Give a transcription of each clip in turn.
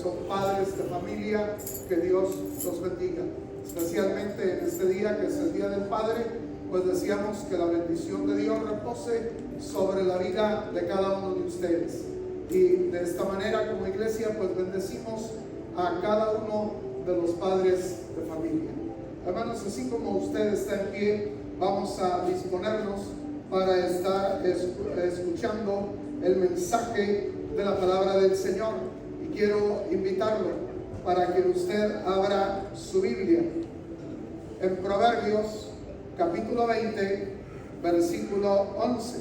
son padres de familia, que Dios los bendiga. Especialmente en este día, que es el Día del Padre, pues decíamos que la bendición de Dios repose sobre la vida de cada uno de ustedes. Y de esta manera, como iglesia, pues bendecimos a cada uno de los padres de familia. Hermanos, así como usted está en pie, vamos a disponernos para estar escuchando el mensaje de la palabra del Señor. Y quiero invitarlo para que usted abra su Biblia en Proverbios capítulo 20, versículo 11.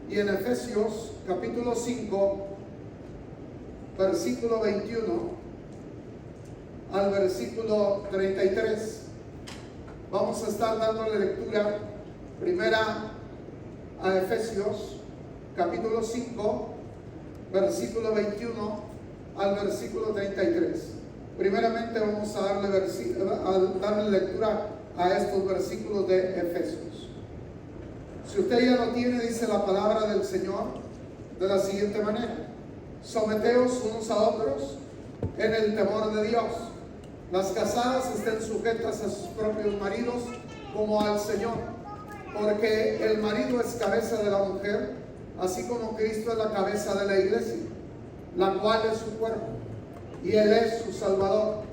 Y en Efesios capítulo 5, versículo 21 al versículo 33. Vamos a estar dándole lectura primera a Efesios capítulo 5, versículo 21 al versículo 33. Primeramente vamos a darle lectura a estos versículos de Efesios. Si usted ya lo tiene, dice la palabra del Señor de la siguiente manera: someteos unos a otros en el temor de Dios. Las casadas estén sujetas a sus propios maridos como al Señor, porque el marido es cabeza de la mujer, así como Cristo es la cabeza de la iglesia, la cual es su cuerpo, y Él es su Salvador.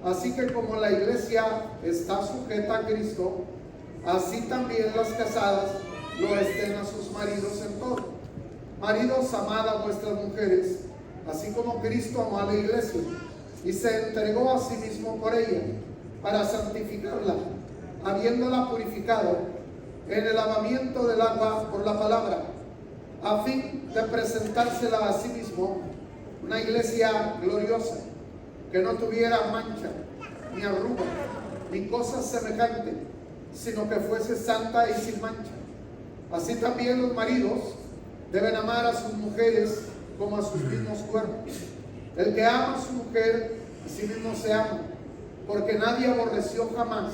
Así que como la iglesia está sujeta a Cristo, así también las casadas lo estén a sus maridos en todo. Maridos, amad a vuestras mujeres, así como Cristo amó a la iglesia y se entregó a sí mismo por ella, para santificarla, habiéndola purificado en el lavamiento del agua por la palabra, a fin de presentársela a sí mismo una iglesia gloriosa, que no tuviera mancha, ni arruga, ni cosa semejante, sino que fuese santa y sin mancha. Así también los maridos deben amar a sus mujeres como a sus mismos cuerpos. El que ama a su mujer, a sí mismo se ama, porque nadie aborreció jamás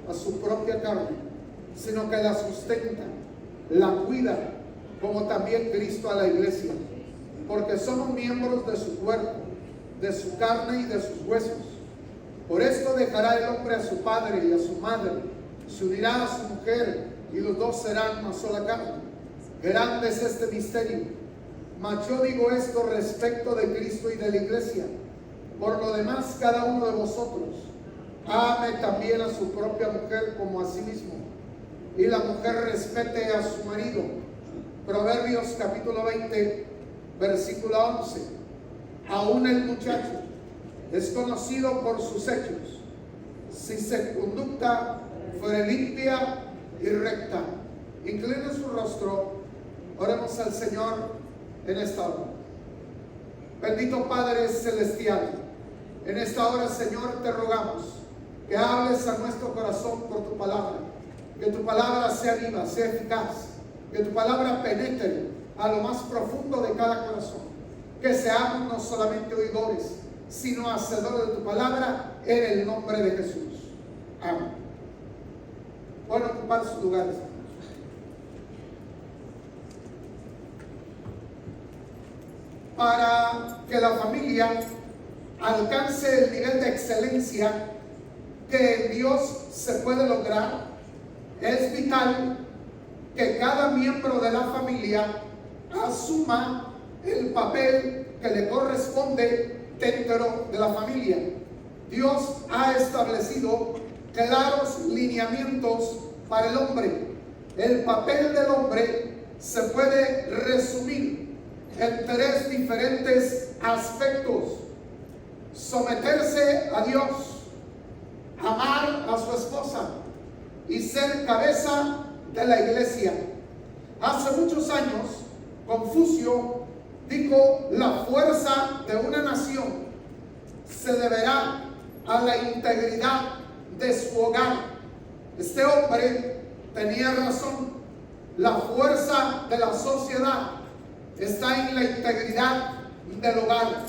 a su propia carne, sino que la sustenta, la cuida, como también Cristo a la iglesia, porque somos miembros de su cuerpo, de su carne y de sus huesos. Por esto dejará el hombre a su padre y a su madre, se unirá a su mujer, y los dos serán una sola carne. Grande es este misterio, mas yo digo esto respecto de Cristo y de la iglesia. Por lo demás, cada uno de vosotros ame también a su propia mujer como a sí mismo, y la mujer respete a su marido. Proverbios capítulo 20, versículo 11. Aún el muchacho es conocido por sus hechos, si su conducta fuere limpia y recta. Incline su rostro, oremos al Señor en esta hora. Bendito Padre Celestial, en esta hora, Señor, te rogamos que hables a nuestro corazón por tu palabra, que tu palabra sea viva, sea eficaz, que tu palabra penetre a lo más profundo de cada corazón, que seamos no solamente oidores, sino hacedores de tu palabra, en el nombre de Jesús. Amén. Pueden ocupar sus lugares. Para que la familia alcance el nivel de excelencia que en Dios se puede lograr, es vital que cada miembro de la familia asuma el papel que le corresponde dentro de la familia. Dios ha establecido claros lineamientos para el hombre. El papel del hombre se puede resumir en tres diferentes aspectos: someterse a Dios, amar a su esposa y ser cabeza de la iglesia. Hace muchos años, Confucio dijo: la fuerza de una nación se deberá a la integridad de su hogar. Este hombre tenía razón. La fuerza de la sociedad está en la integridad del hogar.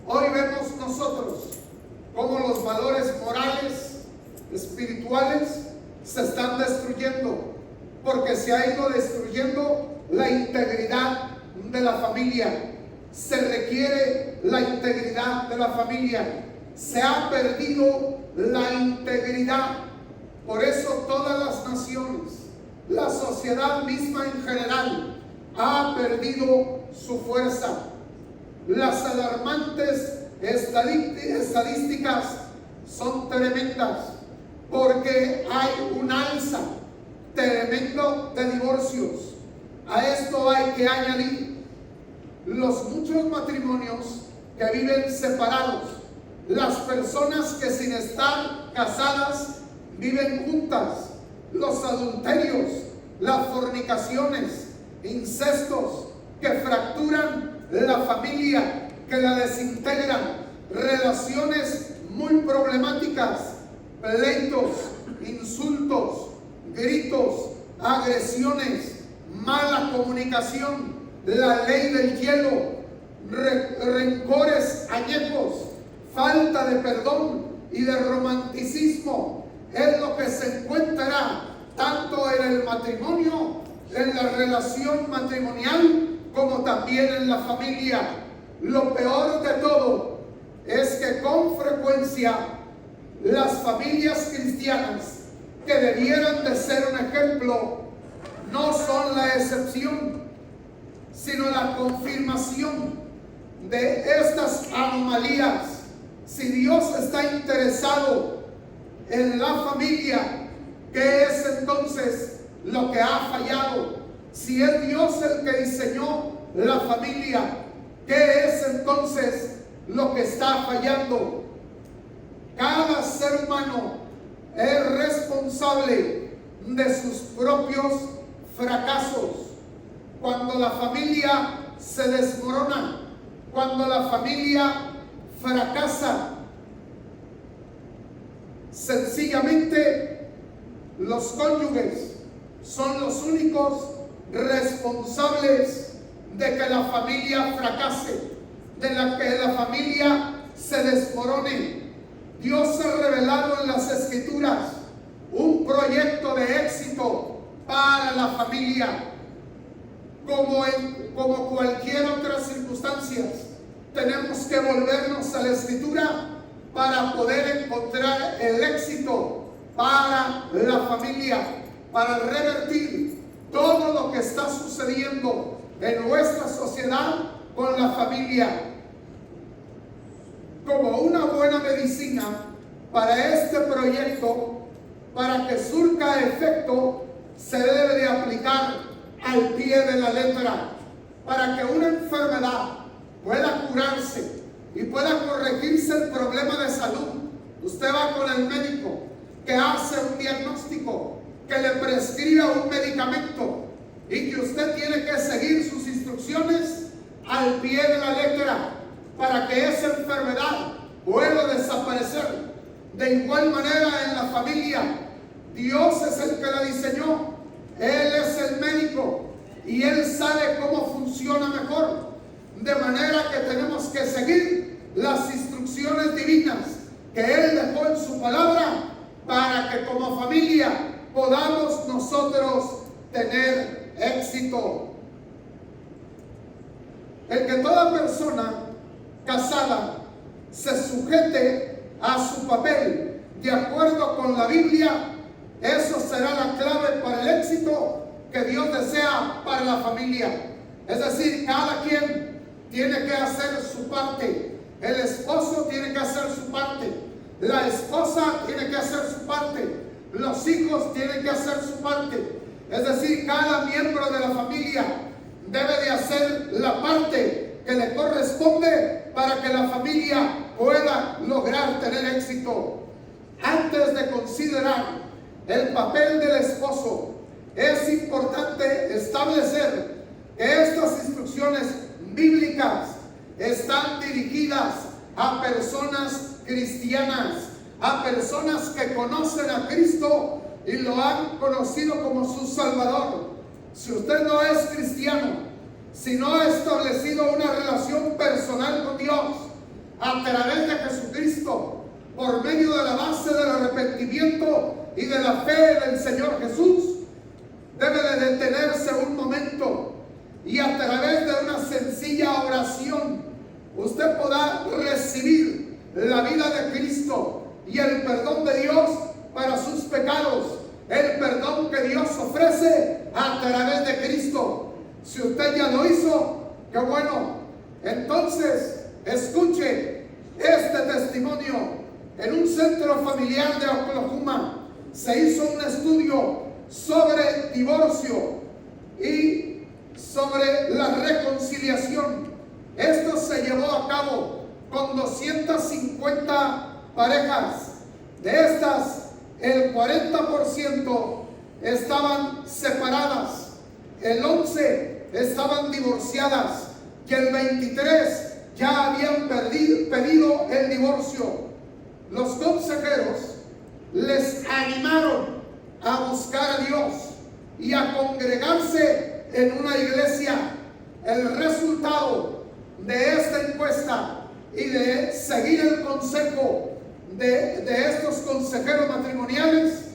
Hoy vemos nosotros cómo los valores morales, espirituales, se están destruyendo, porque se ha ido destruyendo la integridad de la familia. Se requiere la integridad de la familia. Se ha perdido la integridad. Por eso todas las naciones, la sociedad misma en general, ha perdido su fuerza. Las alarmantes estadísticas son tremendas, porque hay un alza tremendo de divorcios. A esto hay que añadir los muchos matrimonios que viven separados, las personas que sin estar casadas viven juntas, los adulterios, las fornicaciones, incestos que fracturan la familia, que la desintegran, relaciones muy problemáticas, pleitos, insultos, gritos, agresiones, mala comunicación, la ley del hielo, rencores añejos, falta de perdón y de romanticismo. Es lo que se encuentra tanto en el matrimonio, en la relación matrimonial, como también en la familia. Lo peor de todo es que con frecuencia las familias cristianas, que debieran de ser un ejemplo, no son la excepción, sino la confirmación de estas anomalías. Si Dios está interesado en la familia, ¿qué es entonces lo que ha fallado? Si es Dios el que diseñó la familia, ¿qué es entonces lo que está fallando? Cada ser humano es responsable de sus propios fracasos. Cuando la familia se desmorona, cuando la familia fracasa, sencillamente los cónyuges son los únicos responsables de que la familia fracase, de que la familia se desmorone. Dios ha revelado en las Escrituras un proyecto de éxito para la familia. Como cualquier otra circunstancia, tenemos que volvernos a la Escritura para poder encontrar el éxito para la familia, para revertir todo lo que está sucediendo en nuestra sociedad con la familia. Como una buena medicina para este proyecto, para que surta efecto, se debe de aplicar al pie de la letra, para que una enfermedad pueda curarse y pueda corregirse el problema de salud. Usted va con el médico que hace un diagnóstico, que le prescribe un medicamento y que usted tiene que seguir sus instrucciones al pie de la letra para que esa enfermedad pueda desaparecer. De igual manera en la familia, Dios es el que la diseñó. Él es el médico y Él sabe cómo funciona mejor. De manera que tenemos que seguir las instrucciones divinas que Él dejó en su palabra, para que como familia podamos nosotros tener éxito. El que toda persona casada se sujete a su papel de acuerdo con la Biblia, eso será la clave para el éxito que Dios desea para la familia. Es decir, cada quien tiene que hacer su parte. El esposo tiene que hacer su parte, la esposa tiene que hacer su parte, los hijos tienen que hacer su parte. Es decir, cada miembro de la familia debe de hacer la parte que le corresponde para que la familia pueda lograr tener éxito. Antes de considerar el papel del esposo, es importante establecer que estas instrucciones bíblicas están dirigidas a personas cristianas, a personas que conocen a Cristo y lo han conocido como su Salvador. Si usted no es cristiano, si no ha establecido una relación personal con Dios a través de Jesucristo, por medio de la base del arrepentimiento y de la fe del Señor Jesús, debe de detenerse un momento oración usted podrá recibir la vida de Cristo y el perdón de Dios para sus pecados, el perdón que Dios ofrece a través de Cristo. Si usted ya lo hizo, qué bueno. Entonces, escuche este testimonio. En un centro familiar de Oklahoma se hizo un estudio sobre divorcio y sobre la reconciliación. Esto se llevó a cabo con 250 parejas. De estas, el 40% estaban separadas, el 11% estaban divorciadas y el 23% ya habían pedido el divorcio. Los consejeros les animaron a buscar a Dios y a congregarse en una iglesia. El resultado de esta encuesta y de seguir el consejo de estos consejeros matrimoniales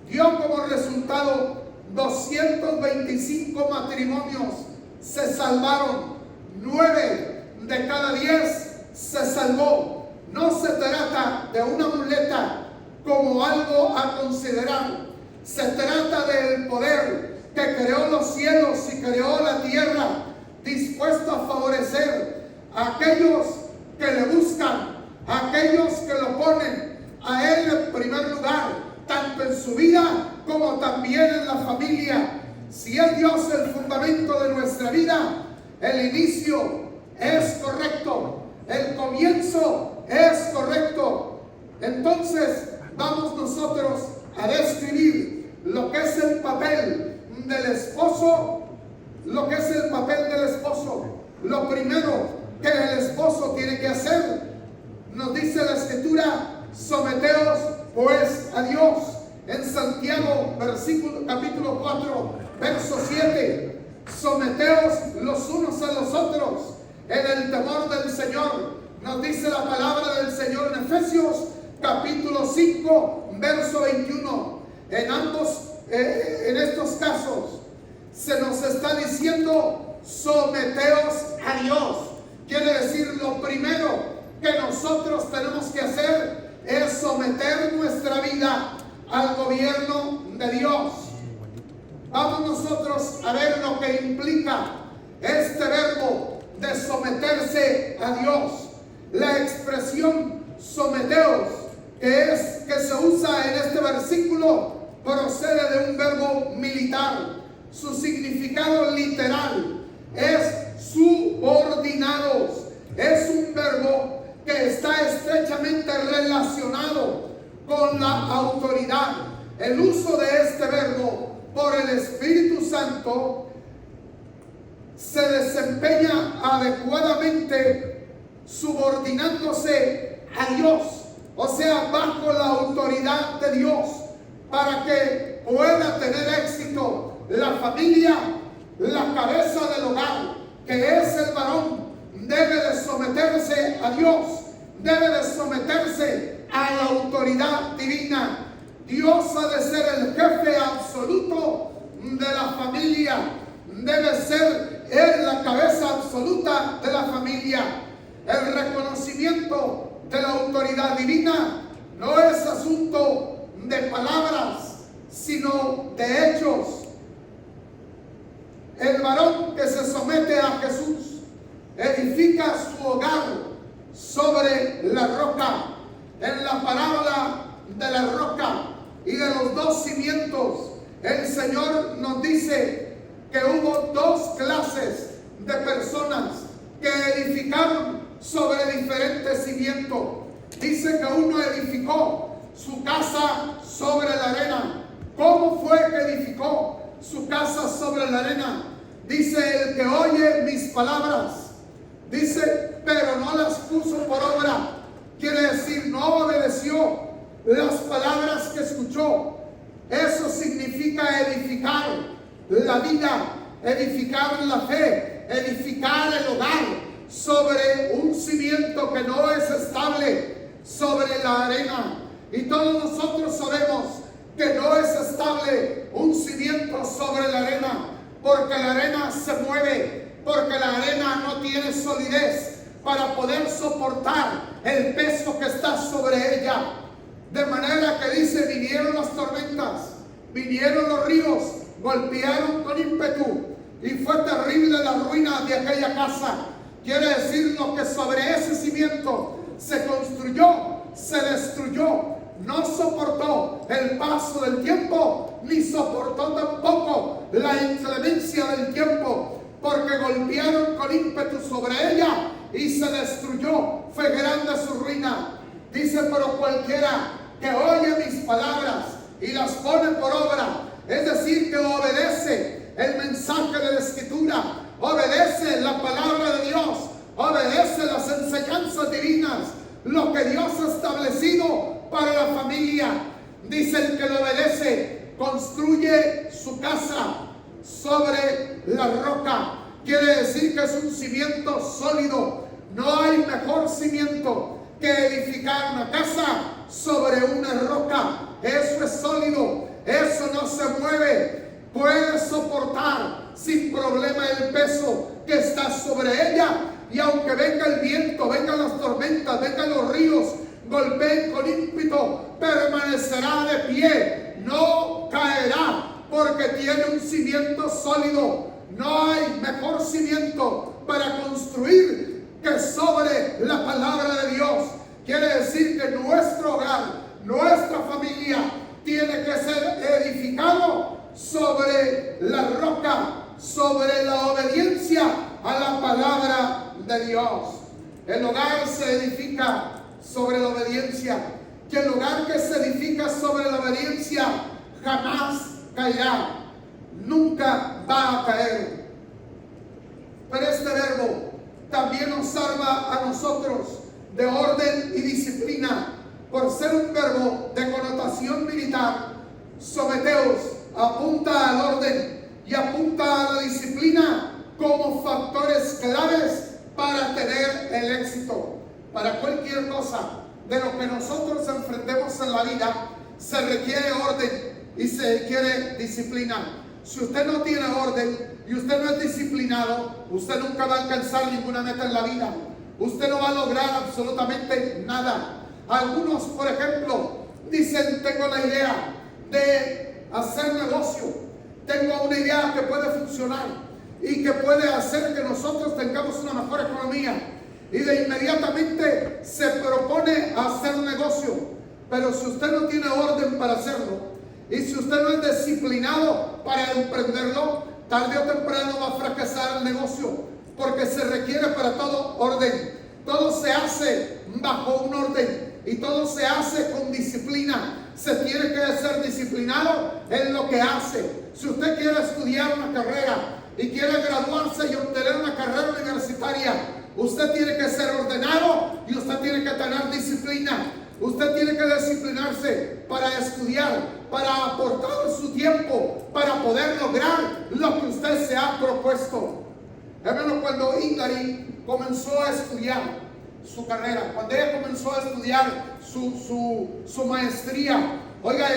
dio como resultado 225 matrimonios se salvaron, 9 de cada 10 se salvó. No se trata de una muleta como algo a considerar. Se trata del poder que creó los cielos y creó la tierra, dispuesto a favorecer a aquellos que le buscan, a aquellos que lo ponen a Él en primer lugar, tanto en su vida como también en la familia. Si es Dios el fundamento de nuestra vida, el inicio es correcto, el comienzo es correcto. Entonces vamos nosotros a describir lo que es el papel del esposo, lo que es el papel del esposo. Lo primero que el esposo tiene que hacer, nos dice la Escritura: someteos pues a Dios. En Santiago, capítulo 4, verso 7, someteos los unos a los otros en el temor del Señor. Nos dice la palabra del Señor en Efesios, capítulo 5, verso 21. En estos casos se nos está diciendo: someteos a Dios. Quiere decir, lo primero que nosotros tenemos que hacer es someter nuestra vida al gobierno de Dios. Vamos nosotros a ver lo que implica este verbo de someterse a Dios. La expresión someteos que se usa en este versículo procede de un verbo militar. Su significado literal es subordinados. Es un verbo que está estrechamente relacionado con la autoridad. El uso de este verbo por el Espíritu Santo se desempeña adecuadamente subordinándose a Dios, o sea, bajo la autoridad de Dios, para que pueda tener éxito la familia. La cabeza del hogar, que es el varón, debe de someterse a Dios, debe de someterse a la autoridad divina. Dios ha de ser el jefe absoluto de la familia, debe ser Él la cabeza absoluta de la familia. El reconocimiento de la autoridad divina no es asunto de palabras, sino de hechos. El varón que se somete a Jesús edifica su hogar sobre la roca. En la parábola de la roca y de los dos cimientos, el Señor nos dice que hubo dos clases de personas que edificaron sobre diferentes cimientos. Dice que uno edificó su casa sobre la arena. ¿Cómo fue que edificó su casa sobre la arena? Dice: el que oye mis palabras, dice, pero no las puso por obra. Quiere decir, no obedeció las palabras que escuchó. Eso significa edificar la vida, edificar la fe, edificar el hogar sobre un cimiento que no es estable, sobre la arena. Y todos nosotros sabemos que no es estable un cimiento sobre la arena, porque la arena se mueve, porque la arena no tiene tiene solidez para poder soportar el peso que está sobre ella. De manera que dice, vinieron las tormentas, vinieron los ríos, golpearon con ímpetu y fue terrible la ruina de aquella casa. Quiere decir lo que sobre ese cimiento se construyó, se destruyó. No soportó el paso del tiempo, ni soportó tampoco la inclemencia del tiempo, porque golpearon con ímpetu sobre ella y se destruyó. Fue grande su ruina. Dice, pero cualquiera que oye mis palabras y las pone por obra, es decir, que obedece el mensaje de la Escritura, obedece la palabra de Dios, obedece las enseñanzas divinas, lo que Dios ha establecido para la familia. Dice, el que lo obedece construye su casa sobre la roca. Quiere decir que es un cimiento sólido. No hay mejor cimiento que edificar una casa sobre una roca. Eso es sólido, eso no se mueve, puede soportar sin problema el peso que está sobre ella. Y aunque venga el viento, vengan las tormentas, vengan los ríos, golpeen con ímpetu, permanecerá de pie, no caerá, porque tiene un cimiento sólido. No hay mejor cimiento para construir que sobre la palabra de Dios. Quiere decir que nuestro hogar, nuestra familia, tiene que ser edificado sobre la roca, sobre la obediencia a la palabra de Dios. El hogar se edifica sobre la obediencia. Que el hogar que se edifica sobre la obediencia jamás caerá, nunca va a caer. Pero este verbo también nos salva a nosotros de orden y disciplina. Por ser un verbo de connotación militar, someteos apunta al orden y apunta a la disciplina como factores claves para tener el éxito. Para cualquier cosa de lo que nosotros enfrentemos en la vida, se requiere orden y se requiere disciplina. Si usted no tiene orden y usted no es disciplinado, usted nunca va a alcanzar ninguna meta en la vida. Usted no va a lograr absolutamente nada. Algunos, por ejemplo, dicen, tengo la idea de hacer negocio, tengo una idea que puede funcionar y que puede hacer que nosotros tengamos una mejor economía. Y de inmediatamente se propone hacer un negocio. Pero si usted no tiene orden para hacerlo, y si usted no es disciplinado para emprenderlo, tarde o temprano va a fracasar el negocio, porque se requiere para todo orden. Todo se hace bajo un orden y todo se hace con disciplina. Se tiene que ser disciplinado en lo que hace. Si usted quiere estudiar una carrera y quiere graduarse y obtener una carrera universitaria, usted tiene que ser ordenado y usted tiene que tener disciplina. Usted tiene que disciplinarse para estudiar, para aportar su tiempo, para poder lograr lo que usted se ha propuesto. Hermano, cuando Ingari comenzó a estudiar su carrera, cuando ella comenzó a estudiar su maestría, oiga,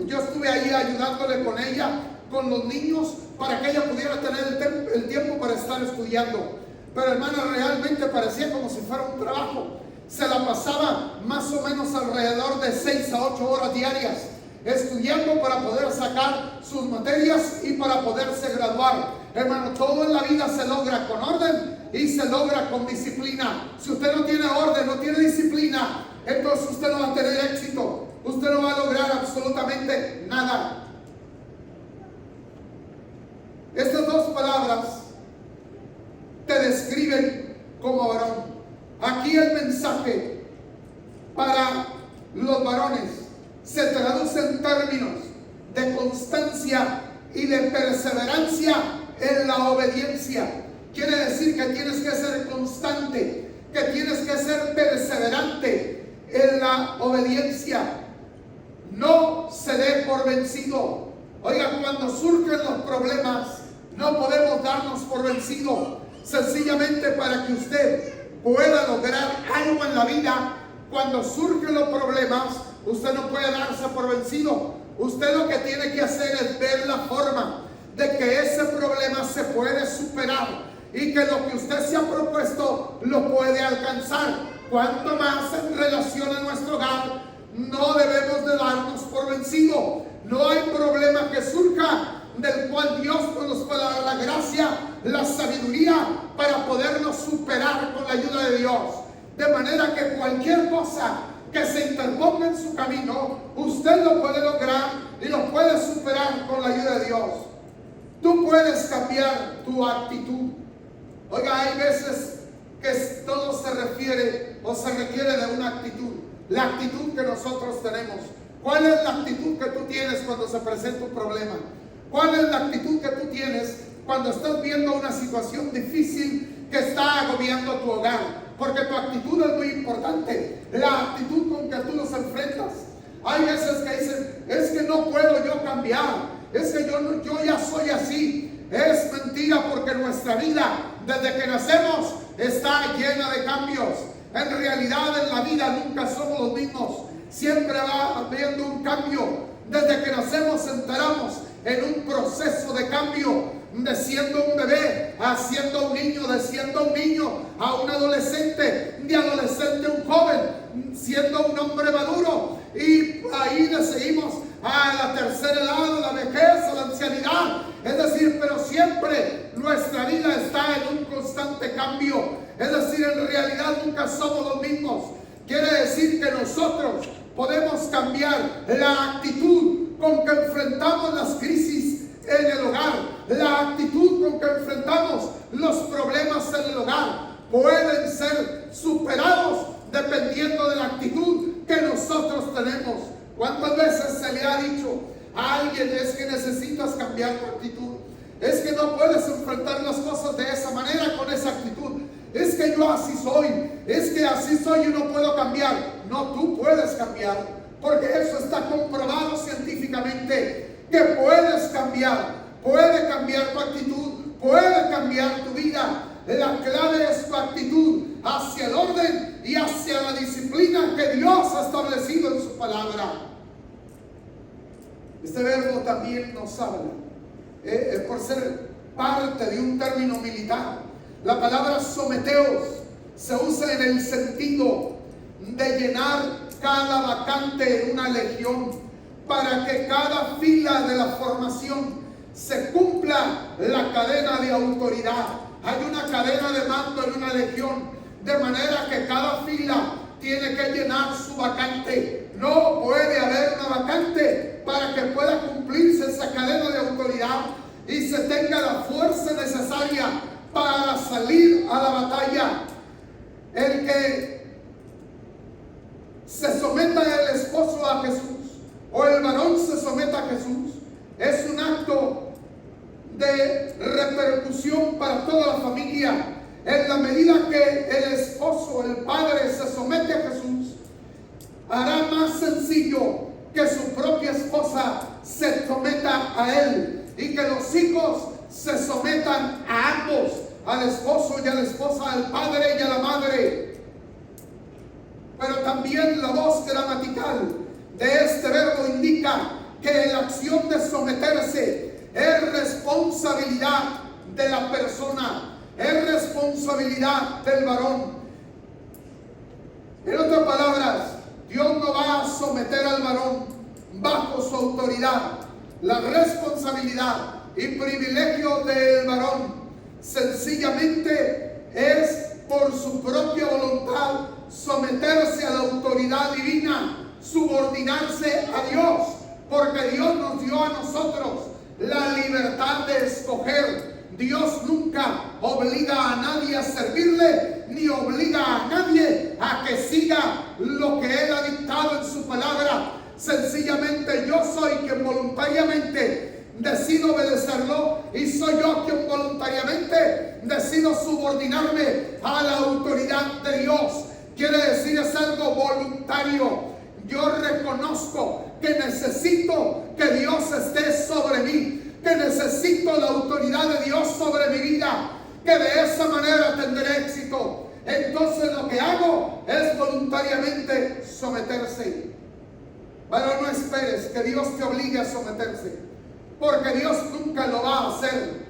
yo estuve ahí ayudándole con ella, con los niños, para que ella pudiera tener el tiempo para estar estudiando. Pero hermana, realmente parecía como si fuera un trabajo. Se la pasaba más o menos alrededor de 6 a 8 horas diarias estudiando para poder sacar sus materias y para poderse graduar. Hermano, todo en la vida se logra con orden y se logra con disciplina. Si usted no tiene orden, no tiene disciplina, entonces usted no va a tener éxito. Usted no va a lograr absolutamente nada. Estas dos palabras te describen como varón. Aquí el mensaje para los varones se traduce en términos de constancia y de perseverancia en la obediencia. Quiere decir que tienes que ser constante, que tienes que ser perseverante en la obediencia. No se dé por vencido. Oiga, cuando surgen los problemas, no podemos darnos por vencido. Sencillamente para que usted pueda lograr algo en la vida, cuando surgen los problemas, usted no puede darse por vencido. Usted lo que tiene que hacer es ver la forma de que ese problema se puede superar y que lo que usted se ha propuesto lo puede alcanzar. Cuanto más en relación a nuestro hogar, no debemos de darnos por vencido. No hay problema que surja del cual Dios nos pueda dar la gracia, la sabiduría para podernos superar con la ayuda de Dios. De manera que cualquier cosa que se interponga en su camino, usted lo puede lograr y lo puede superar con la ayuda de Dios. Tú puedes cambiar tu actitud. Oiga, hay veces que todo se refiere o se requiere de una actitud. La actitud que nosotros tenemos. ¿Cuál es la actitud que tú tienes cuando se presenta un problema? ¿Cuál es la actitud que tú tienes cuando estás viendo una situación difícil que está agobiando tu hogar? Porque tu actitud es muy importante. La actitud con que tú los enfrentas. Hay veces que dicen, es que no puedo yo cambiar. Es que yo ya soy así. Es mentira, porque nuestra vida, desde que nacemos, está llena de cambios. En realidad, en la vida nunca somos los mismos. Siempre va habiendo un cambio. Desde que nacemos entramos en un proceso de cambio, de siendo un bebé a siendo un niño, de siendo un niño a un adolescente, de adolescente a un joven, siendo un hombre maduro, y ahí le seguimos a la tercera edad, a la vejez, a la ancianidad. Es decir, pero siempre nuestra vida está en un constante cambio. Es decir, en realidad nunca somos los mismos. Quiere decir que nosotros podemos cambiar la actitud con que enfrentamos las crisis en el hogar, la actitud con que enfrentamos los problemas en el hogar. Pueden ser superados dependiendo de la actitud que nosotros tenemos. ¿Cuántas veces se le ha dicho a alguien, es que necesitas cambiar tu actitud? Es que no puedes enfrentar las cosas de esa manera, con esa actitud. Es que yo así soy, es que así soy y no puedo cambiar. No, tú puedes cambiar, porque eso está comprobado científicamente, que puedes cambiar. Puede cambiar tu actitud, puede cambiar tu vida. La clave es tu actitud hacia el orden y hacia la disciplina que Dios ha establecido en su palabra. Este verbo también nos habla, por ser parte de un término militar. La palabra someteos se usa en el sentido de llenar cada vacante en una legión, para que cada fila de la formación se cumpla la cadena de autoridad. Hay una cadena de mando en una legión, de manera que cada fila tiene que llenar su vacante. No puede haber una vacante para que pueda cumplirse esa cadena de autoridad y se tenga la fuerza necesaria para salir a la batalla. El que se someta el esposo a Jesús, o el varón se someta a Jesús, es un acto de repercusión para toda la familia. En la medida que el esposo, el padre, se somete a Jesús, hará más sencillo que su propia esposa se someta a él, y que los hijos se sometan a ambos, al esposo y a la esposa, al padre y a la madre. Pero también la voz gramatical de este verbo indica que la acción de someterse es responsabilidad de la persona, es responsabilidad del varón. En otras palabras, Dios no va a someter al varón bajo su autoridad. La responsabilidad y privilegio del varón sencillamente es, por su propia voluntad, someterse a la autoridad divina, subordinarse a Dios, porque Dios nos dio a nosotros la libertad de escoger. Dios nunca obliga a nadie a servirle, ni obliga a nadie a que siga lo que Él ha dictado en su palabra. Sencillamente yo soy quien voluntariamente decido obedecerlo, y soy yo quien voluntariamente decido subordinarme a la autoridad de Dios. Quiere decir, es algo voluntario. Yo reconozco que necesito que Dios esté sobre mí, que necesito la autoridad de Dios sobre mi vida, que de esa manera tendré éxito. Entonces lo que hago es voluntariamente someterse. Pero no esperes que Dios te obligue a someterse, porque Dios nunca lo va a hacer.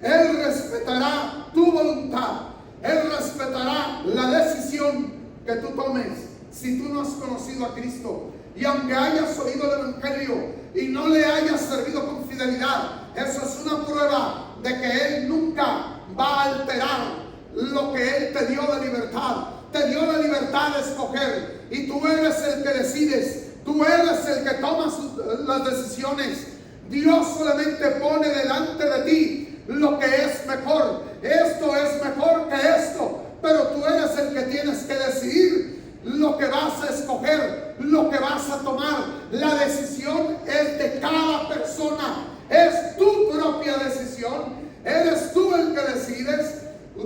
Él respetará tu voluntad. Él respetará la decisión que tú tomes. Si tú no has conocido a Cristo, y aunque hayas oído el Evangelio y no le hayas servido con fidelidad, eso es una prueba de que Él nunca va a alterar lo que Él te dio de libertad. Te dio la libertad de escoger, y tú eres el que decides. Tú eres el que toma las decisiones. Dios solamente pone delante de ti lo que es mejor. Esto es mejor que esto, pero tú eres el que tienes que decidir lo que vas a escoger, lo que vas a tomar. La decisión es de cada persona. Es tu propia decisión. Eres tú el que decides.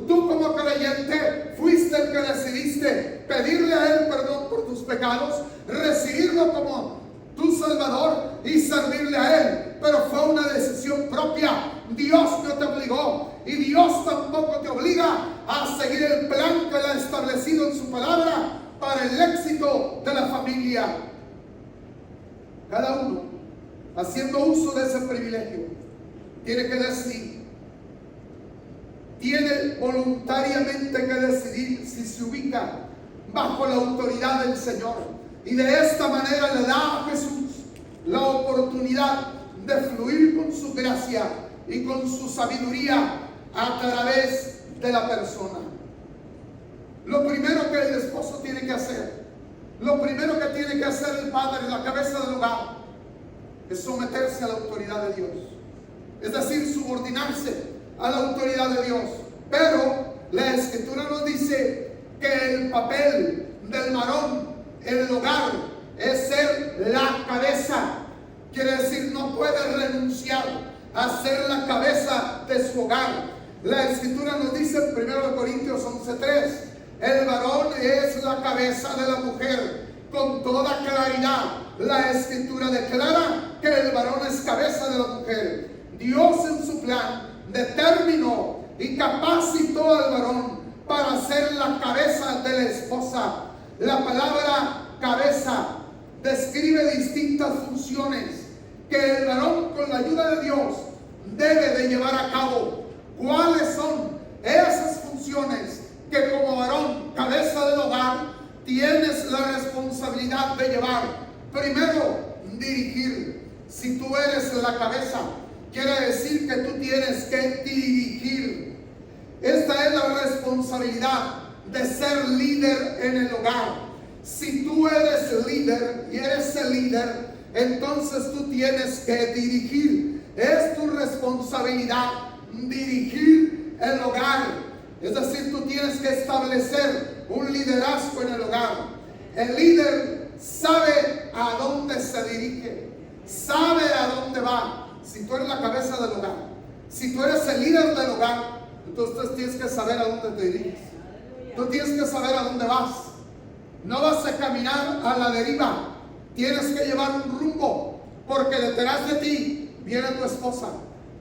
Tú como creyente fuiste el que decidiste pedirle a Él perdón por tus pecados, recibirlo como tu Salvador y servirle a Él. Pero fue una decisión propia. Dios no te obligó, y Dios tampoco te obliga a seguir el plan que Él ha establecido en su palabra para el éxito de la familia. Cada uno, haciendo uso de ese privilegio, tiene que decidir. Tiene voluntariamente que decidir si se ubica bajo la autoridad del Señor. Y de esta manera le da a Jesús la oportunidad de fluir con su gracia y con su sabiduría a través de la persona. Lo primero que el esposo tiene que hacer, lo primero que tiene que hacer el padre, la cabeza del hogar, es someterse a la autoridad de Dios. Es decir, subordinarse a la autoridad de Dios. Pero la Escritura nos dice que el papel del varón en el hogar es ser la cabeza. Quiere decir, no puede renunciar a ser la cabeza de su hogar. La Escritura nos dice en 1 Corintios 11:3, el varón es la cabeza de la mujer. Con toda claridad, la Escritura declara que el varón es cabeza de la mujer. Dios en su plan determinó y capacitó al varón para ser la cabeza de la esposa. La palabra cabeza describe distintas funciones que el varón, con la ayuda de Dios, debe de llevar a cabo. ¿Cuáles son esas funciones que como varón, cabeza del hogar, tienes la responsabilidad de llevar? Primero, dirigir. Si tú eres la cabeza, quiere decir que tú tienes que dirigir. Esta es la responsabilidad de ser líder en el hogar. Si tú eres líder y eres el líder, entonces tú tienes que dirigir. Es tu responsabilidad dirigir el hogar. Es decir, tú tienes que establecer un liderazgo en el hogar. El líder sabe a dónde se dirige, sabe a dónde va. Si tú eres la cabeza del hogar, si tú eres el líder del hogar, entonces tienes que saber a dónde te diriges. Tú tienes que saber a dónde vas. No vas a caminar a la deriva. Tienes que llevar un rumbo, porque detrás de ti viene tu esposa,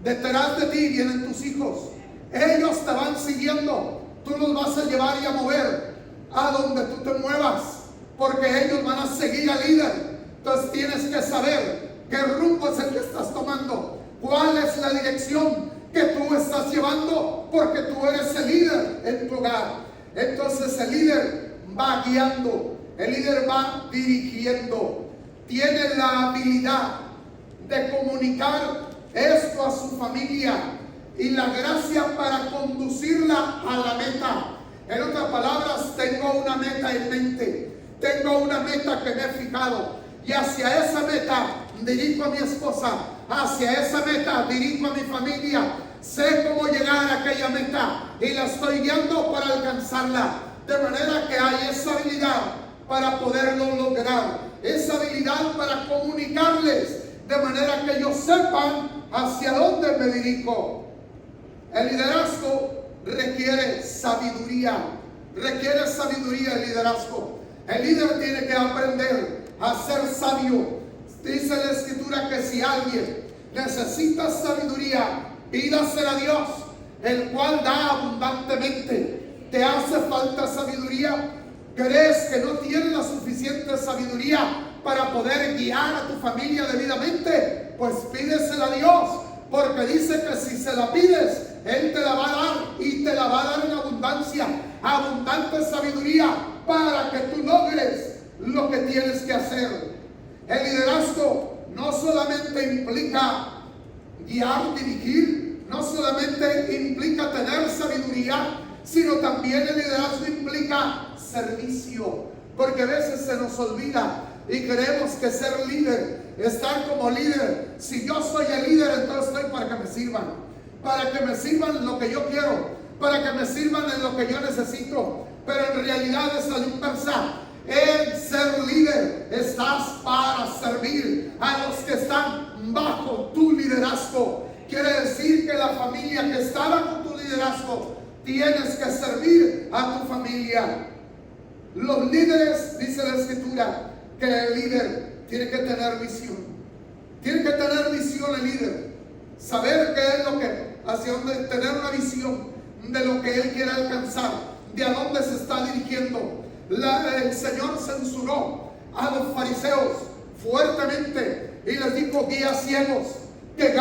detrás de ti vienen tus hijos. Ellos te van siguiendo. Tú los vas a llevar y a mover a donde tú te muevas, porque ellos van a seguir al líder. Entonces tienes que saber qué rumbo es el que estás tomando, cuál es la dirección que tú estás llevando, porque tú eres el líder en tu hogar. Entonces el líder va guiando, el líder va dirigiendo, tiene la habilidad de comunicar esto a su familia y la gracia para conducirla a la meta. En otras palabras, tengo una meta en mente, tengo una meta que me he fijado, y hacia esa meta dirijo a mi esposa, hacia esa meta dirijo a mi familia. Sé cómo llegar a aquella meta y la estoy guiando para alcanzarla. De manera que hay esa habilidad para poderlo lograr, esa habilidad para comunicarles, de manera que ellos sepan hacia dónde me dirijo. El liderazgo requiere sabiduría el liderazgo. El líder tiene que aprender a ser sabio. Dice la Escritura que si alguien necesita sabiduría, pídasela a Dios, el cual da abundantemente. ¿Te hace falta sabiduría? ¿Crees que no tienes la suficiente sabiduría para poder guiar a tu familia debidamente? Pues pídesela a Dios, porque dice que si se la pides, Él te la va a dar y te la va a dar en abundancia, abundante sabiduría para que tú logres lo que tienes que hacer. El liderazgo no solamente implica guiar, dirigir, no solamente implica tener sabiduría, sino también el liderazgo implica servicio, porque a veces se nos olvida y creemos que ser líder, estar como líder, si yo soy el líder, entonces estoy para que me sirvan lo que yo quiero, para que me sirvan en lo que yo necesito, pero en realidad es la inversa. El ser líder, estás para servir a los que están bajo tu liderazgo. Quiere decir que la familia que está bajo tu liderazgo, tienes que servir a tu familia. Los líderes, dice la Escritura, que el líder tiene que tener visión. Tiene que tener visión el líder. Saber qué es lo que, hacia dónde, tener una visión de lo que él quiere alcanzar, de a dónde se está dirigiendo. El Señor censuró a los fariseos fuertemente y les dijo: guías ciegos, que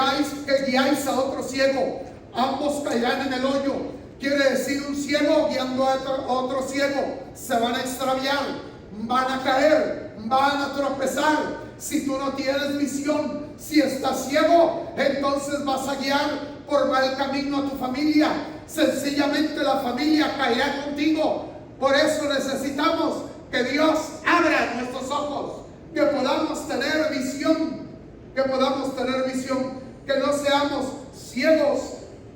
guiáis a otro ciego, ambos caerán en el hoyo. Quiere decir, un ciego guiando a otro ciego, se van a extraviar, van a caer, van a tropezar. Si tú no tienes visión, si estás ciego, entonces vas a guiar por mal camino a tu familia. Sencillamente la familia caerá contigo. Por eso necesitamos que Dios abra nuestros ojos, que podamos tener visión, que no seamos ciegos,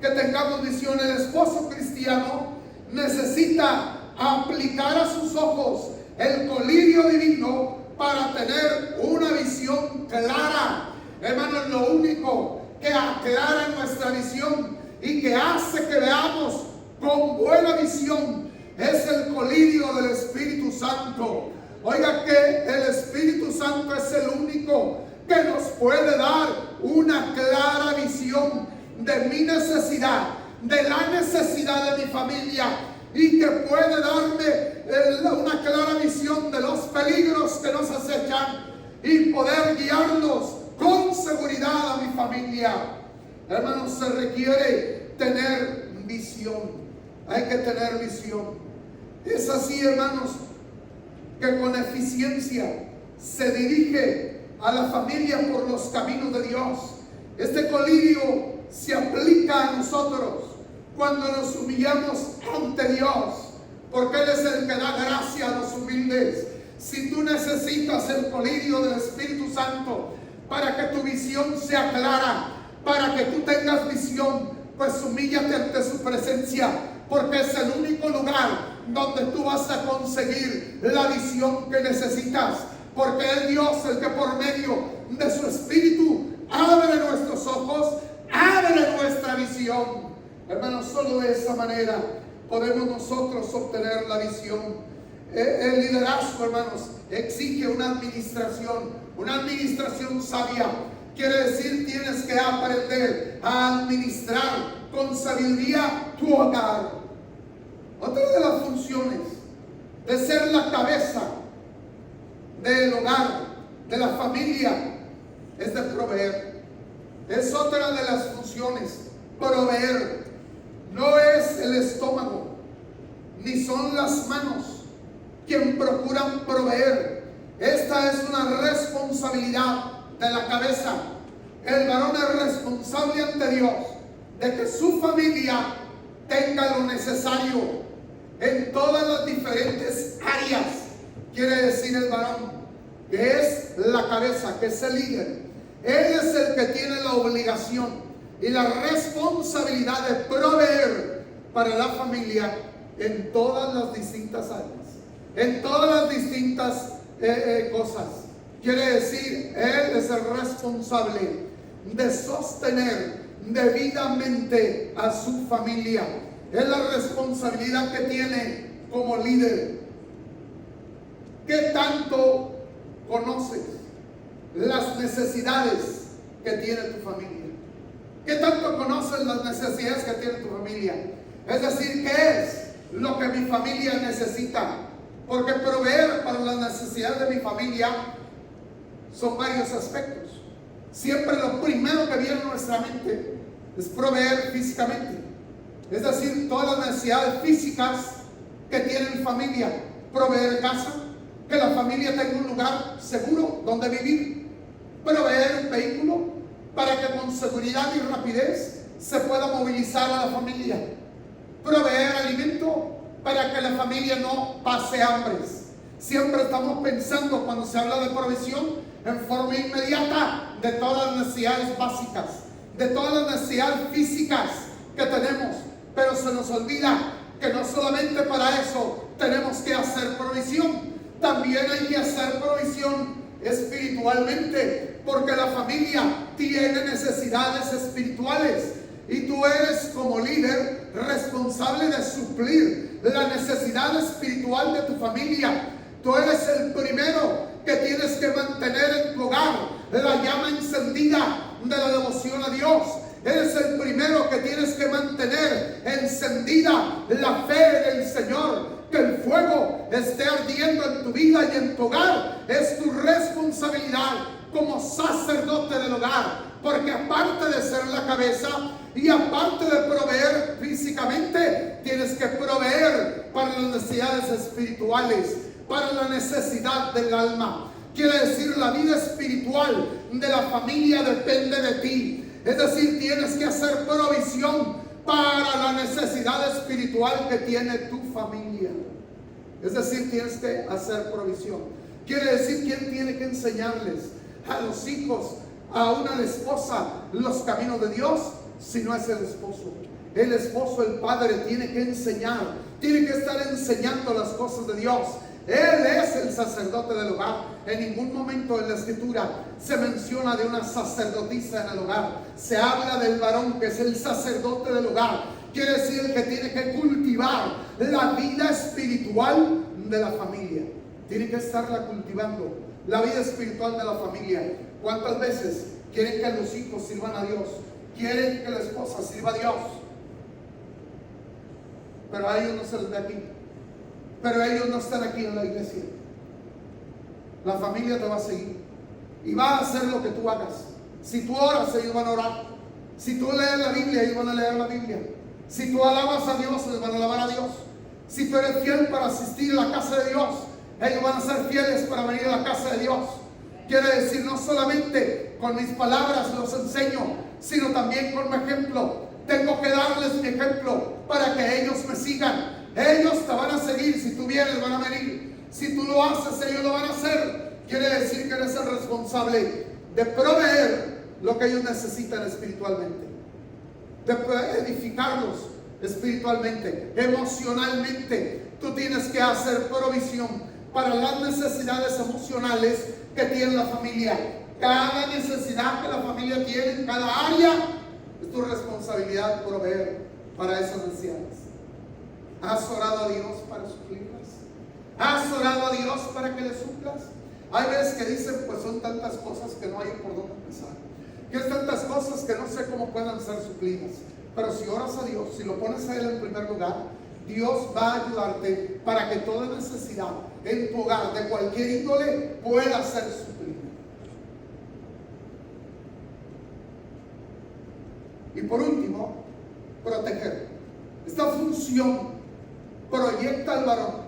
que tengamos visión. El esposo cristiano necesita aplicar a sus ojos el colirio divino para tener una visión clara. Hermanos, lo único que aclara nuestra visión y que hace que veamos con buena visión es el colirio del Espíritu Santo. Oiga, que el Espíritu Santo es el único que nos puede dar una clara visión de mi necesidad, de la necesidad de mi familia, y que puede darme una clara visión de los peligros que nos acechan y poder guiarnos con seguridad a mi familia. Hermanos, se requiere tener visión. Hay que tener visión. Es así, hermanos, que con eficiencia se dirige a la familia por los caminos de Dios. Este colirio se aplica a nosotros cuando nos humillamos ante Dios, porque Él es el que da gracia a los humildes. Si tú necesitas el colirio del Espíritu Santo para que tu visión sea clara, para que tú tengas visión, pues humíllate ante su presencia, porque es el único lugar donde tú vas a conseguir la visión que necesitas, porque es Dios el que por medio de su Espíritu abre nuestros ojos, abre nuestra visión. Hermanos, solo de esa manera podemos nosotros obtener la visión. El liderazgo, hermanos, exige una administración sabia. Quiere decir, tienes que aprender a administrar con sabiduría tu hogar. Otra de las funciones de ser la cabeza del hogar, de la familia, es de proveer. Es otra de las funciones, proveer. No es el estómago, ni son las manos quien procuran proveer. Esta es una responsabilidad de la cabeza. El varón es responsable ante Dios de que su familia tenga lo necesario en todas las diferentes áreas. Quiere decir el varón, que es la cabeza, que es el líder. Él es el que tiene la obligación y la responsabilidad de proveer para la familia en todas las distintas áreas, en todas las distintas cosas. Quiere decir, Él es el responsable de sostener debidamente a su familia. Es la responsabilidad que tiene como líder. ¿Qué tanto conoces las necesidades que tiene tu familia? ¿Qué tanto conoces las necesidades que tiene tu familia? Es decir, ¿qué es lo que mi familia necesita? Porque proveer para las necesidades de mi familia son varios aspectos. Siempre lo primero que viene a nuestra mente es proveer físicamente. Es decir, todas las necesidades físicas que tiene mi familia. Proveer casa, que la familia tenga un lugar seguro donde vivir. Proveer un vehículo para que con seguridad y rapidez se pueda movilizar a la familia. Proveer alimento para que la familia no pase hambres. Siempre estamos pensando, cuando se habla de provisión, en forma inmediata de todas las necesidades básicas, de todas las necesidades físicas que tenemos, pero se nos olvida que no solamente para eso tenemos que hacer provisión, también hay que hacer provisión espiritualmente, porque la familia tiene necesidades espirituales y tú eres, como líder, responsable de suplir la necesidad espiritual de tu familia. Tú eres el primero que tienes que mantener en tu hogar la llama encendida de la devoción a Dios. Eres el primero que tienes que mantener encendida la fe en el Señor. Que el fuego esté ardiendo en tu vida y en tu hogar es tu responsabilidad como sacerdote del hogar, porque aparte de ser la cabeza y aparte de proveer físicamente, tienes que proveer para las necesidades espirituales, para la necesidad del alma. Quiere decir, la vida espiritual de la familia depende de ti. Es decir, tienes que hacer provisión para la necesidad espiritual que tiene tu familia. Es decir, tienes que hacer provisión. Quiere decir, ¿quién tiene que enseñarles a los hijos, aún a la esposa, los caminos de Dios? Si no es el esposo. El esposo, el padre, tiene que enseñar, tiene que estar enseñando las cosas de Dios. Él es el sacerdote del hogar. En ningún momento en la escritura se menciona de una sacerdotisa en el hogar. Se habla del varón que es el sacerdote del hogar. Quiere decir el que tiene que cultivar la vida espiritual de la familia. Tiene que estarla cultivando, la vida espiritual de la familia. ¿Cuántas veces quieren que los hijos sirvan a Dios? Quieren que la esposa sirva a Dios, pero a ellos no se les ve aquí. Pero ellos no están aquí en la iglesia. La familia te va a seguir y va a hacer lo que tú hagas. Si tú oras, ellos van a orar. Si tú lees la Biblia, ellos van a leer la Biblia. Si tú alabas a Dios, ellos van a alabar a Dios. Si tú eres fiel para asistir a la casa de Dios, ellos van a ser fieles para venir a la casa de Dios. Quiere decir, no solamente con mis palabras los enseño, sino también con mi ejemplo. Tengo que darles mi ejemplo para que ellos me sigan. Ellos te van a seguir. Si tú vienes, van a venir. Si tú lo haces, ellos lo van a hacer. Quiere decir que eres el responsable de proveer lo que ellos necesitan espiritualmente, de edificarlos espiritualmente, emocionalmente. Tú tienes que hacer provisión para las necesidades emocionales que tiene la familia. Cada necesidad que la familia tiene en cada área es tu responsabilidad proveer para esas necesidades. ¿Has orado a Dios para suplirlas? ¿Has orado a Dios para que le suplas? Hay veces que dicen, pues son tantas cosas que no hay por dónde empezar, que es tantas cosas que no sé cómo puedan ser suplidas. Pero si oras a Dios, si lo pones a Él en primer lugar, Dios va a ayudarte para que toda necesidad en tu hogar, de cualquier índole, pueda ser suplida. Y por último, proteger. Esta función proyecta al varón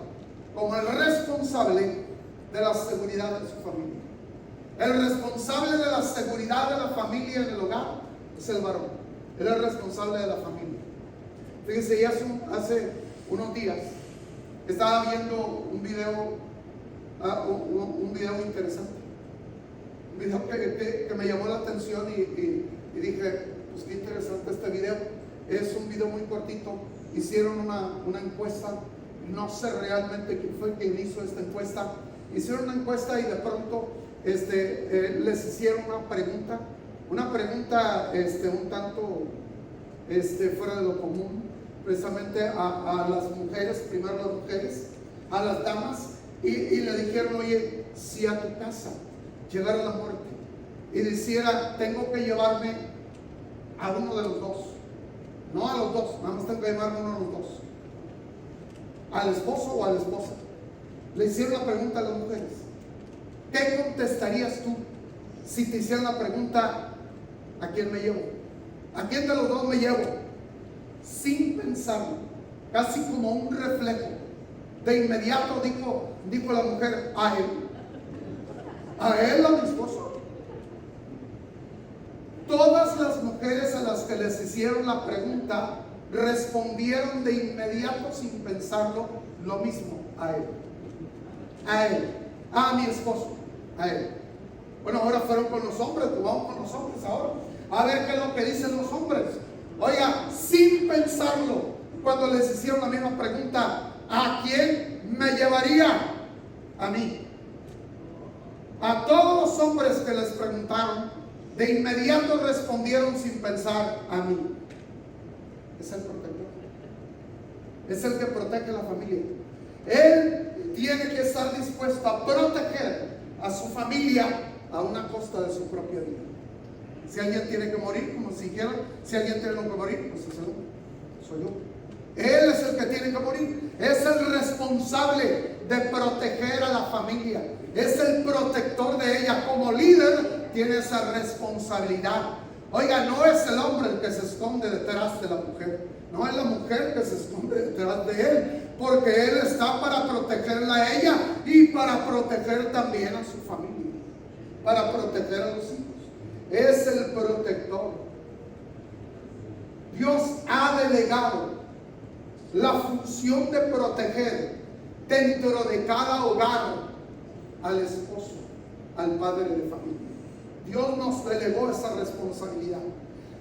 como el responsable de la seguridad de su familia. El responsable de la seguridad de la familia en el hogar es el varón. Él es el responsable de la familia. Fíjense, ya hace unos días estaba viendo un video interesante. Un video que me llamó la atención y dije, pues qué interesante este video. Es un video muy cortito. Hicieron una encuesta. No sé realmente quién fue quien hizo esta encuesta. Hicieron una encuesta y de pronto les hicieron una pregunta un tanto fuera de lo común, precisamente a las mujeres, primero las mujeres, a las damas, y le dijeron, oye, si a tu casa llegara la muerte y dijera, tengo que llevarme a uno de los dos, no a los dos, nada más tengo que llevarme a uno de los dos, al esposo o a la esposa. Le hicieron la pregunta a las mujeres. ¿Qué contestarías tú si te hicieran la pregunta, ¿a quién me llevo? ¿A quién de los dos me llevo? sin pensarlo, casi como un reflejo. De inmediato dijo la mujer, a él a mi esposo. Todas las mujeres a las que les hicieron la pregunta respondieron de inmediato sin pensarlo lo mismo, a él, a mi esposo, a él. Bueno, ahora fueron con los hombres, pues vamos con los hombres ahora, a ver qué es lo que dicen los hombres. Oiga, sin pensarlo, cuando les hicieron la misma pregunta, ¿a quién me llevaría? A mí. A todos los hombres que les preguntaron, de inmediato respondieron sin pensar, a mí. Es el protector. Es el que protege la familia. Él tiene que estar dispuesto a proteger a su familia a una costa de su propia vida. Si alguien tiene que morir, como si quiera, si alguien tiene que morir, pues soy yo. Él es el que tiene que morir. Es el responsable de proteger a la familia. Es el protector de ella. Como líder tiene esa responsabilidad. Oiga, no es el hombre el que se esconde detrás de la mujer. No es la mujer que se esconde detrás de él. Porque él está para protegerla a ella y para proteger también a su familia. Para proteger a los hijos. Es el protector. Dios ha delegado la función de proteger dentro de cada hogar al esposo, al padre de familia. Dios nos delegó esa responsabilidad.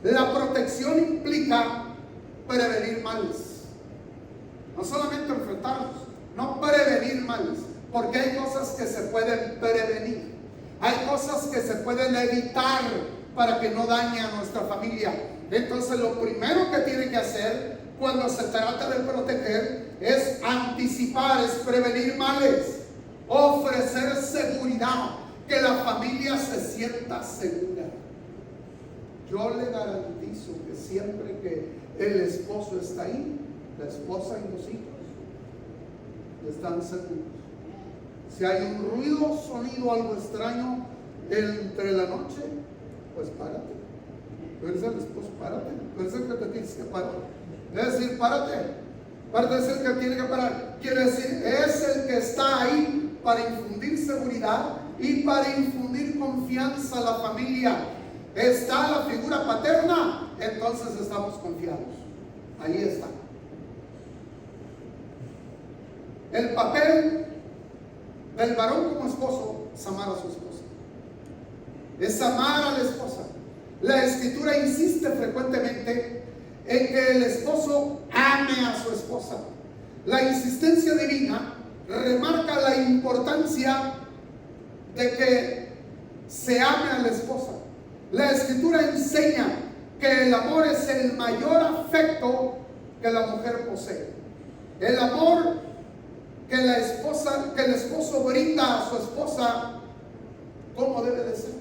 La protección implica prevenir males. No solamente enfrentarlos, no prevenir males, porque hay cosas que se pueden prevenir. Hay cosas que se pueden evitar para que no dañe a nuestra familia. Entonces lo primero que tiene que hacer cuando se trata de proteger es anticipar, es prevenir males, ofrecer seguridad, que la familia se sienta segura. Yo le garantizo que siempre que el esposo está ahí, la esposa y los hijos están seguros. Si hay un ruido, sonido, algo extraño entre la noche, pues párate. Tú eres el esposo, párate. Tú eres el que te tienes que parar. Es decir, párate. Párate es el que tiene que parar. Quiere decir, es el que está ahí para infundir seguridad y para infundir confianza a la familia. Está la figura paterna, entonces estamos confiados. Ahí está. El papel del varón como esposo es amar a su esposa. Es amar a la esposa. La Escritura insiste frecuentemente en que el esposo ame a su esposa. La insistencia divina remarca la importancia de que se ame a la esposa. La Escritura enseña que el amor es el mayor afecto que la mujer posee. El amor que el esposo brinda a su esposa, ¿cómo debe de ser?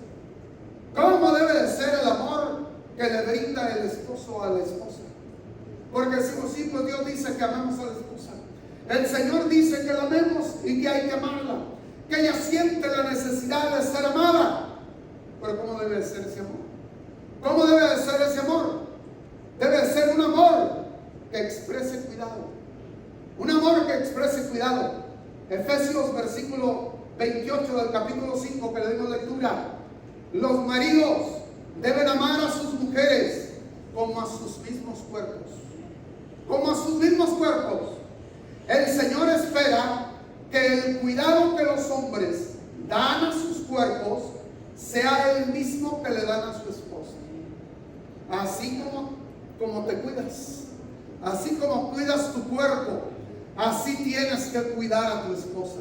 ¿Cómo debe de ser el amor que le brinda el esposo a la esposa? Porque decimos, sí, pues Dios dice que amamos a la esposa. El Señor dice que la amemos y que hay que amarla, que ella siente la necesidad de ser amada. Pero ¿cómo debe de ser ese amor? ¿Cómo debe de ser ese amor? Debe de ser un amor que exprese cuidado. Un amor que exprese cuidado. Efesios versículo 28 del capítulo 5 que le dimos lectura. Los maridos deben amar a sus mujeres como a sus mismos cuerpos. Como a sus mismos cuerpos. El Señor espera que el cuidado que los hombres dan a sus cuerpos sea el mismo que le dan a su esposa. Así como te cuidas, así como cuidas tu cuerpo, así tienes que cuidar a tu esposa.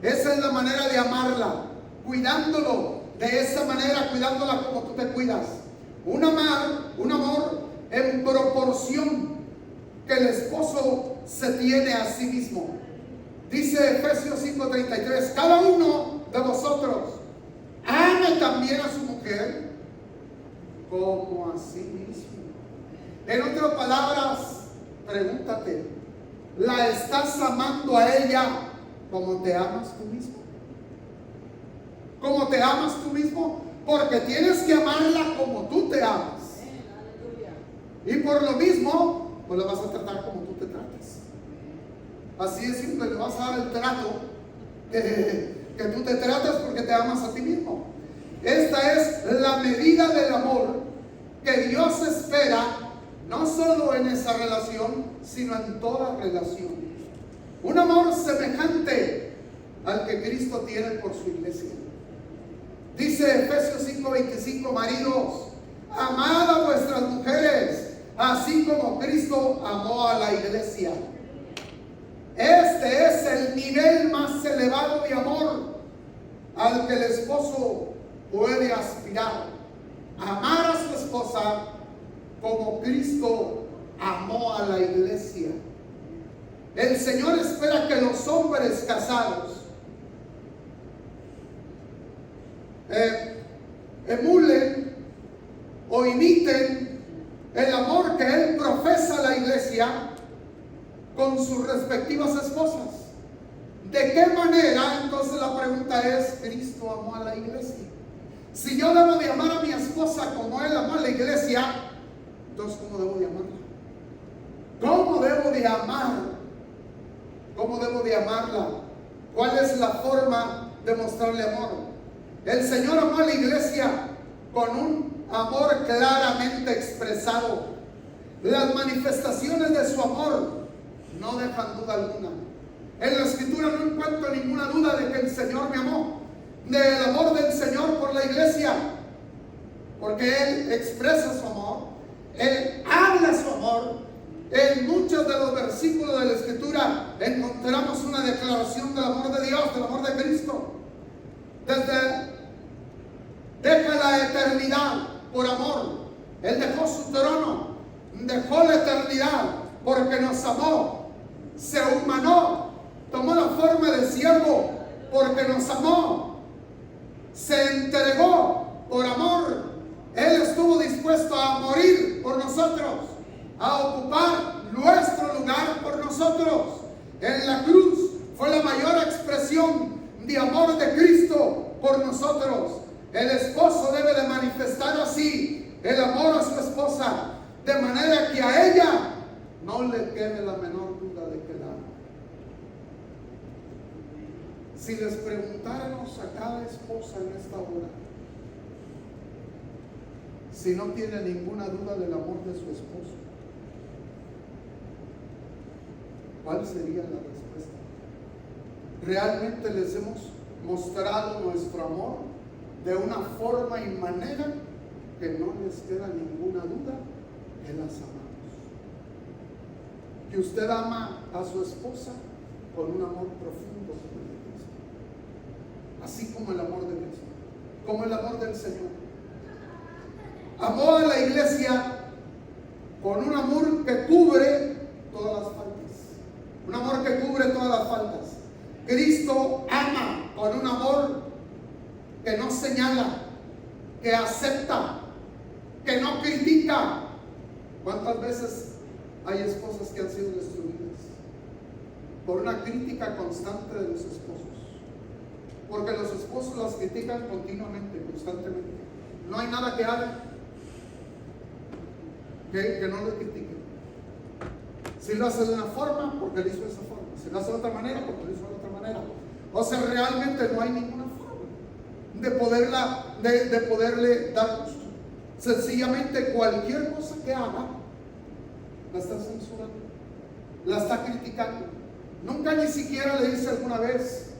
Esa es la manera de amarla, cuidándolo de esa manera, cuidándola como tú te cuidas. Un amor en proporción que el esposo se tiene a sí mismo. Dice Efesios 5:33, cada uno de vosotros ame también a su mujer como a sí mismo. En otras palabras, pregúntate, ¿la estás amando a ella como te amas tú mismo? ¿Cómo te amas tú mismo? Porque tienes que amarla como tú te amas. Y por lo mismo, pues la vas a tratar como tú te tratas. Así es simple, le vas a dar el trato que tú te tratas porque te amas a ti mismo. Esta es la medida del amor que Dios espera, no solo en esa relación, sino en toda relación. Un amor semejante al que Cristo tiene por su iglesia. Dice Efesios 5:25, maridos, amad a vuestras mujeres, así como Cristo amó a la iglesia. Este es el nivel más elevado de amor al que el esposo puede aspirar. Amar a su esposa como Cristo amó a la iglesia. El Señor espera que los hombres casados emulen o imiten el amor que Él profesa a la iglesia con sus respectivas esposas. ¿De qué manera? Entonces la pregunta es, Cristo amó a la iglesia. Si yo debo de amar a mi esposa como Él amó a la iglesia, entonces ¿cómo debo de amarla? ¿Cómo debo de amar? ¿Cómo debo de amarla? ¿Cuál es la forma de mostrarle amor? El Señor amó a la iglesia con un amor claramente expresado. Las manifestaciones de su amor no dejan duda alguna. En la Escritura no encuentro ninguna duda de que el Señor me amó, del amor del Señor por la iglesia, porque Él expresa su amor, Él habla su amor. En muchos de los versículos de la Escritura encontramos una declaración del amor de Dios, del amor de Cristo. Deja la eternidad por amor. Él dejó su trono, dejó la eternidad porque nos amó. Se humanó, tomó la forma de siervo porque nos amó. Se entregó por amor. Él estuvo dispuesto a morir por nosotros, a ocupar nuestro lugar por nosotros. En la cruz fue la mayor expresión de amor de Cristo por nosotros. El esposo debe de manifestar así el amor a su esposa, de manera que a ella no le quede la menor duda de que la ama. Si les preguntáramos a cada esposa en esta hora si no tiene ninguna duda del amor de su esposo, ¿cuál sería la respuesta? ¿Realmente les hemos mostrado nuestro amor de una forma y manera que no les queda ninguna duda que las amamos? Que usted ama a su esposa con un amor profundo como el de Cristo, así como el amor de Cristo, como el amor del Señor. Amó a la iglesia con un amor que cubre todas las faltas, un amor que cubre todas las faltas. Cristo ama con un amor que no señala, que acepta, que no critica. ¿Cuántas veces hay esposas que han sido destruidas por una crítica constante de los esposos? Porque los esposos las critican continuamente, constantemente. No hay nada que hagan que no le critiquen. Si lo hace de una forma, porque lo hizo de esa forma. Si lo hace de otra manera, porque lo hizo de otra manera. O sea, realmente no hay ninguna forma de poderle dar gusto. Sencillamente cualquier cosa que haga la está censurando, la está criticando. Nunca ni siquiera le dice alguna vez,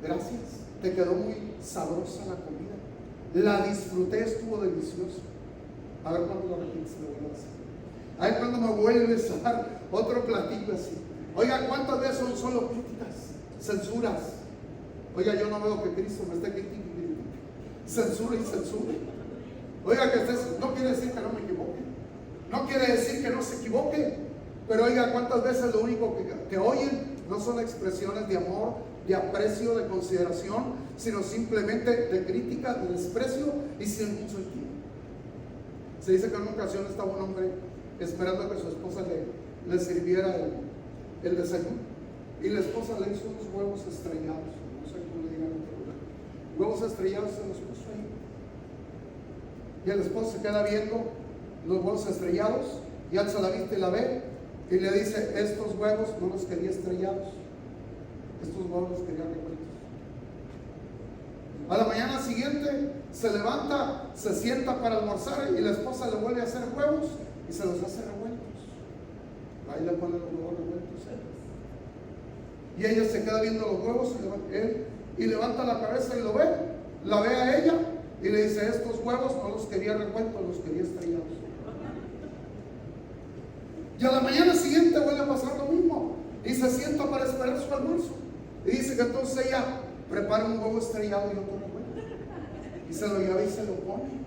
gracias, te quedó muy sabrosa la comida, la disfruté, estuvo delicioso. A ver cuándo lo repites, lo vuelvo a hacer. A ver cuándo me vuelves a dar otro platillo así. Oiga, ¿cuántas veces son solo críticas, censuras? Oiga, yo no veo que Cristo me esté criticando. Censura y censura. Oiga, que usted no quiere decir que no me equivoque, no quiere decir que no se equivoque, pero oiga, ¿cuántas veces lo único que oyen no son expresiones de amor, de aprecio, de consideración, sino simplemente de crítica, de desprecio y sin ningún sentido? Se dice que en una ocasión estaba un hombre esperando que su esposa le sirviera el desayuno, y la esposa le hizo unos huevos estrellados, no sé cómo le digan en otro lugar, huevos estrellados, se los puso ahí, y el esposo se queda viendo los huevos estrellados y alza la vista y la ve, y le dice: estos huevos no los quería estrellados, estos huevos los quería revueltos. A la mañana siguiente se levanta, se sienta para almorzar y la esposa le vuelve a hacer huevos y se los hace revueltos. Ahí le pone los huevos revueltos. Y ella se queda viendo los huevos y levanta la cabeza y lo ve, la ve a ella y le dice: estos huevos no los quería revueltos, los quería estrellados. Y a la mañana siguiente vuelve a pasar lo mismo y se sienta para esperar su almuerzo. Y dice que entonces ella prepara un huevo estrellado y otro revuelto y se lo lleva y se lo pone.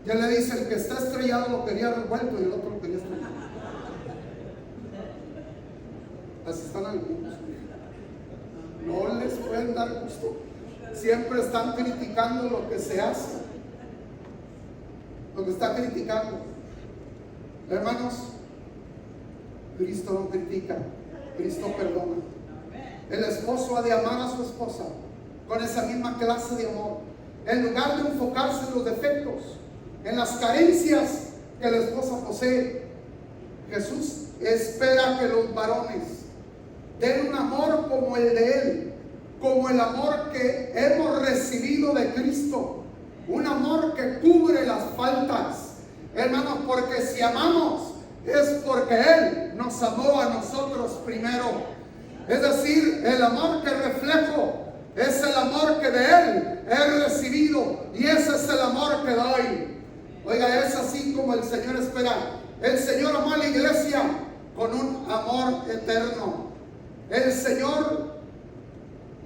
Ya le dice: el que está estrellado lo quería revuelto y el otro lo quería estrellado. Así están algunos. No les pueden dar gusto. Siempre están criticando lo que se hace, lo que está criticando. Hermanos, Cristo no critica, Cristo perdona. El esposo ha de amar a su esposa con esa misma clase de amor. En lugar de enfocarse en los defectos, en las carencias que la esposa posee, Jesús espera que los varones den un amor como el de Él, como el amor que hemos recibido de Cristo, un amor que cubre las faltas. Hermanos, porque si amamos es porque Él nos amó a nosotros primero. Es decir, el amor que reflejo es el amor que de Él he recibido y ese es el amor que doy. Oiga, es así como el Señor espera. El Señor amó a la iglesia con un amor eterno. El Señor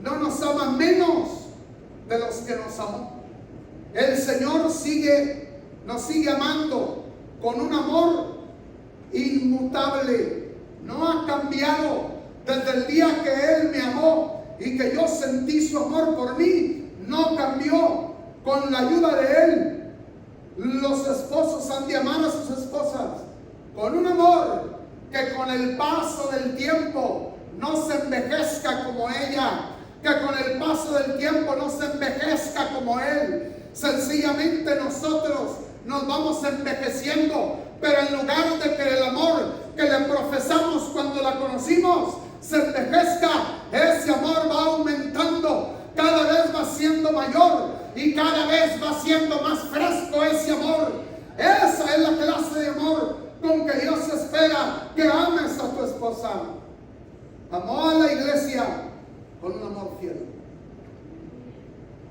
no nos ama menos de los que nos amó. El Señor nos sigue amando con un amor inmutable. No ha cambiado desde el día que Él me amó y que yo sentí su amor por mí. No cambió. Con la ayuda de Él, los esposos han de amar a sus esposas con un amor que con el paso del tiempo no se envejezca como ella, que con el paso del tiempo no se envejezca como Él. Sencillamente nosotros nos vamos envejeciendo, pero en lugar de que el amor que le profesamos cuando la conocimos se envejezca, ese amor va aumentando, cada vez va siendo mayor y cada vez va siendo más fresco ese amor. Esa es la clase de amor con que Dios espera que ames a tu esposa. Amó a la iglesia con un amor fiel,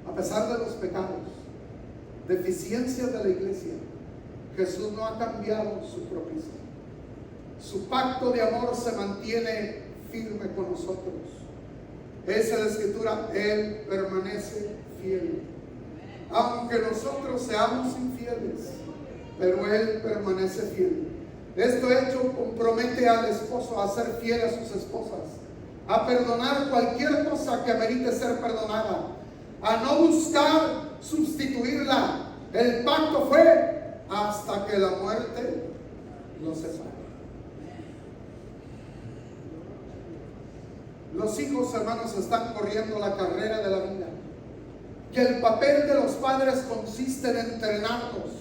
a pesar de los pecados, deficiencias de la iglesia. Jesús no ha cambiado su propicia. Su pacto de amor se mantiene firme con nosotros. Esa es la escritura: Él permanece fiel. Aunque nosotros seamos infieles, pero Él permanece fiel. Esto hecho compromete al esposo a ser fiel a sus esposas, a perdonar cualquier cosa que amerite ser perdonada, a no buscar sustituirla. El pacto fue hasta que la muerte los separe. Los hijos, hermanos, están corriendo la carrera de la vida. Y el papel de los padres consiste en entrenarlos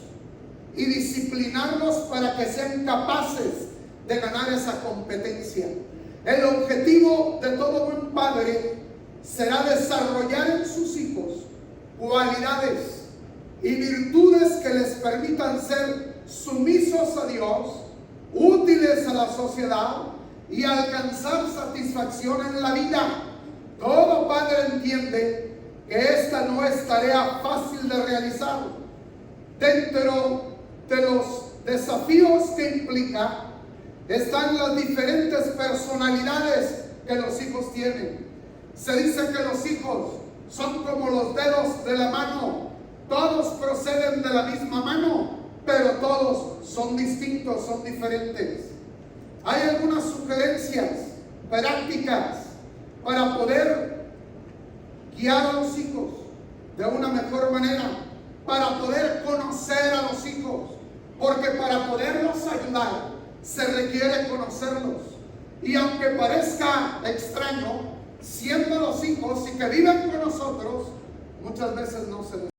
y disciplinarlos para que sean capaces de ganar esa competencia. El objetivo de todo buen padre será desarrollar en sus hijos cualidades y virtudes que les permitan ser sumisos a Dios, útiles a la sociedad y alcanzar satisfacción en la vida. Todo padre entiende que esta no es tarea fácil de realizar. Dentro de los desafíos que implica están las diferentes personalidades que los hijos tienen. Se dice que los hijos son como los dedos de la mano. Todos proceden de la misma mano, pero todos son distintos, son diferentes. Hay algunas sugerencias prácticas para poder guiar a los hijos de una mejor manera, para poder conocer a los hijos, porque para poderlos ayudar se requiere conocerlos. Y aunque parezca extraño, siendo los hijos y que viven con nosotros, muchas veces no se les